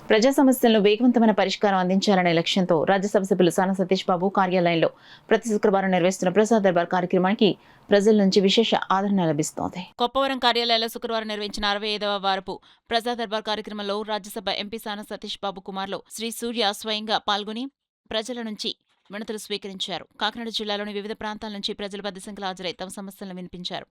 ప్రజా సమస్యలను వేగవంతమైన పరిష్కారం అందించాలనే లక్ష్యంతో రాజ్యసభ సభ్యులు సానా సతీష్ బాబు కార్యాలయంలో ప్రతి శుక్రవారం నిర్వహిస్తున్న ప్రజా దర్బార్ కార్యక్రమానికి ప్రజల నుంచి విశేష ఆదరణ లభిస్తోంది. కొప్పవరం కార్యాలయంలో శుక్రవారం నిర్వహించిన 65వ వారపు ప్రజా దర్బార్ కార్యక్రమంలో రాజ్యసభ ఎంపీ సానా సతీష్ బాబు కుమార్లు శ్రీ సూర్య స్వయంగా పాల్గొని ప్రజల నుంచి వినతులు స్వీకరించారు. కాకినాడ జిల్లాలోని వివిధ ప్రాంతాల నుంచి ప్రజలు పెద్ద సంఖ్యలో హాజరై తమ సమస్యలను వినిపించారు.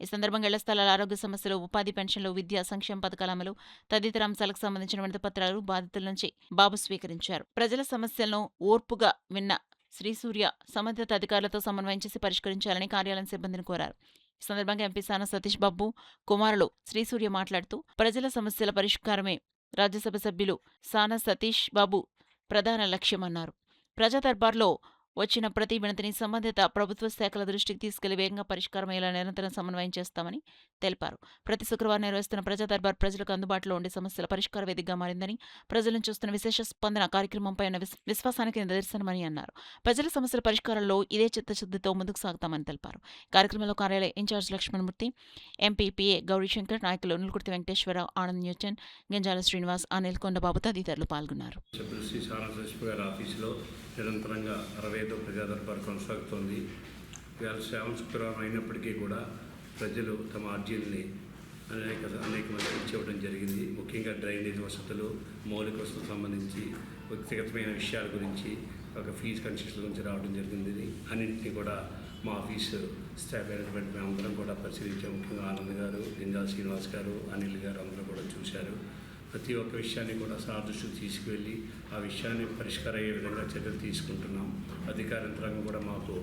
ఈ సందర్భంగా ఇళ్ల స్థలాల, ఆరోగ్య సమస్యలు, ఉపాధి, పెన్షన్లు, విద్యా సంక్షేమ పథకాల అమలు తదితర అంశాలకు సంబంధించిన వినతిపత్రాలు బాధితుల నుంచి బాబు స్వీకరించారు. ప్రజల సమస్యలను ఓర్పుగా విన్న శ్రీసూర్య సంబంధిత అధికారులతో సమన్వయం చేసి పరిష్కరించాలని కార్యాలయం సిబ్బందిని కోరారు. ఈ సందర్భంగా ఎంపీ సానా సతీష్ బాబు కుమారులు శ్రీసూర్య మాట్లాడుతూ ప్రజల సమస్యల పరిష్కారమే రాజ్యసభ సభ్యులు సానా సతీష్ బాబు ప్రధాన లక్ష్యమన్నారు. ప్రజా దర్బార్లో వచ్చిన ప్రతి వినతిని సంబంధిత ప్రభుత్వ శాఖల దృష్టికి తీసుకెళ్లి వేగంగా పరిష్కారమయ్యేలా నిరంతరం సమన్వయం చేస్తామని తెలిపారు. ప్రతి శుక్రవారం నిర్వహిస్తున్న ప్రజా దర్బార్ ప్రజలకు అందుబాటులో ఉండే సమస్యల పరిష్కార వేదికగా మారిందని, ప్రజల నుంచి చూస్తున్న విశేష స్పందన కార్యక్రమంపై ఉన్న విశ్వాసానికి నిదర్శనమని అన్నారు. ప్రజల సమస్యల పరిష్కారంలో ఇదే చిత్తశుద్ధితో ముందుకు సాగుతామని తెలిపారు. కార్యక్రమంలో కార్యాలయ in charge Lakshmanamurthy, MP PA Gaurishankar, నాయకులు నులుకుర్తి వెంకటేశ్వరరావు, ఆనంద్ న్యూటన్, గంజాల శ్రీనివాస్, అనిల్ కొండబాబు తదితరులు పాల్గొన్నారు. నిరంతరంగా 65వ ప్రజా దర్బార్ కొనసాగుతోంది. ఇవాళ శ్రావణ శుక్రవారం అయినప్పటికీ కూడా ప్రజలు తమ అర్జీల్ని అనేక మంది ఇచ్చేవ్వడం జరిగింది. ముఖ్యంగా డ్రైనేజ్ వసతులు, మౌలిక వసతులకు సంబంధించి వ్యక్తిగతమైన విషయాల గురించి, ఒక ఫీజు కన్సెషన్ గురించి రావడం జరిగింది. అన్నింటినీ కూడా మా ఆఫీసు స్టాఫ్ అయినటువంటి మేమందరం కూడా పరిశీలించాం. ముఖ్యంగా ఆనంద్ గారు, గంజాల శ్రీనివాస్ గారు, అనిల్ గారు అందరూ కూడా చూశారు. ప్రతి ఒక్క విషయాన్ని కూడా సార్ దృష్టికి తీసుకువెళ్ళి ఆ విషయాన్ని పరిష్కారం అయ్యే విధంగా చర్యలు తీసుకుంటున్నాం. అధికార యంత్రాంగం కూడా మాకు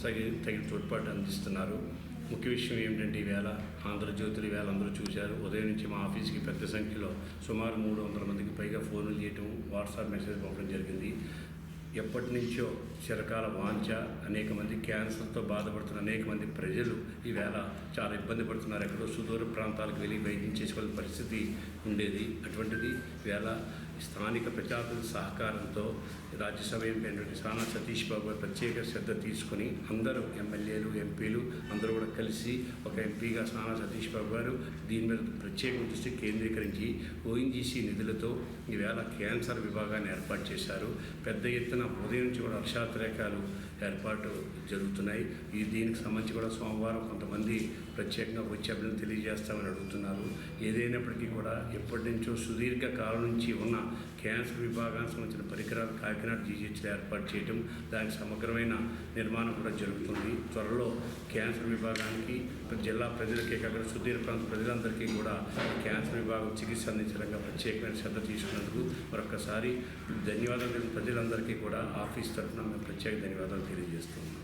తగిన తోడ్పాటు అందిస్తున్నారు. ముఖ్య విషయం ఏమిటంటే ఈవేళ ఆంధ్రజ్యోతులు ఈవేళ అందరూ చూశారు. ఉదయం నుంచి మా ఆఫీస్కి పెద్ద సంఖ్యలో సుమారు 300 మందికి పైగా ఫోన్లు చేయటం, వాట్సాప్ మెసేజ్ పంపడం జరిగింది. ఎప్పటి నుంచో చిరకాల వాంఛ, అనేక మంది క్యాన్సర్తో బాధపడుతున్న అనేక మంది ప్రజలు ఈవేళ చాలా ఇబ్బంది పడుతున్నారు. ఎక్కడో సుదూర ప్రాంతాలకు వెళ్ళి వైద్యం చేసుకోవాల్సిన పరిస్థితి ఉండేది. అటువంటిది ఈవేళ స్థానిక ప్రజాప్రతినిధుల సహకారంతో రాజ్యసభ ఎంపీ అయినటువంటి సానా సతీష్ బాబు ప్రత్యేక శ్రద్ధ తీసుకుని అందరూ ఎమ్మెల్యేలు, ఎంపీలు అందరూ కూడా కలిసి ఒక ఎంపీగా సానా సతీష్ బాబు గారు దీని మీద ప్రత్యేక దృష్టి కేంద్రీకరించి ఓఎన్జీసీ నిధులతో ఈవేళ క్యాన్సర్ విభాగాన్ని ఏర్పాటు చేశారు. పెద్ద ఎత్తున ఉదయం నుంచి కూడా వర్షాతిరేకాలు ఏర్పాటు జరుగుతున్నాయి. దీనికి సంబంధించి కూడా సోమవారం కొంతమంది ప్రత్యేకంగా వచ్చి అభివృద్ధి తెలియజేస్తామని అడుగుతున్నారు. ఏదైనప్పటికీ కూడా ఎప్పటి నుంచో సుదీర్ఘ కాలం నుంచి ఉన్న క్యాన్సర్ విభాగానికి సంబంధించిన పరికరాలు కాకినాడ జీజీహెచ్లో ఏర్పాటు చేయడం, దానికి సమగ్రమైన నిర్మాణం కూడా జరుగుతుంది. త్వరలో క్యాన్సర్ విభాగానికి జిల్లా ప్రజలకే కాకుండా సుదీర్ఘ ప్రాంత ప్రజలందరికీ కూడా క్యాన్సర్ విభాగం చికిత్స అందించడంగా ప్రత్యేకమైన శ్రద్ధ తీసుకున్నందుకు మరొకసారి ధన్యవాదాలు. ప్రజలందరికీ కూడా ఆఫీస్ తరఫున మేము ప్రత్యేక ధన్యవాదాలు తెలియజేస్తున్నాం.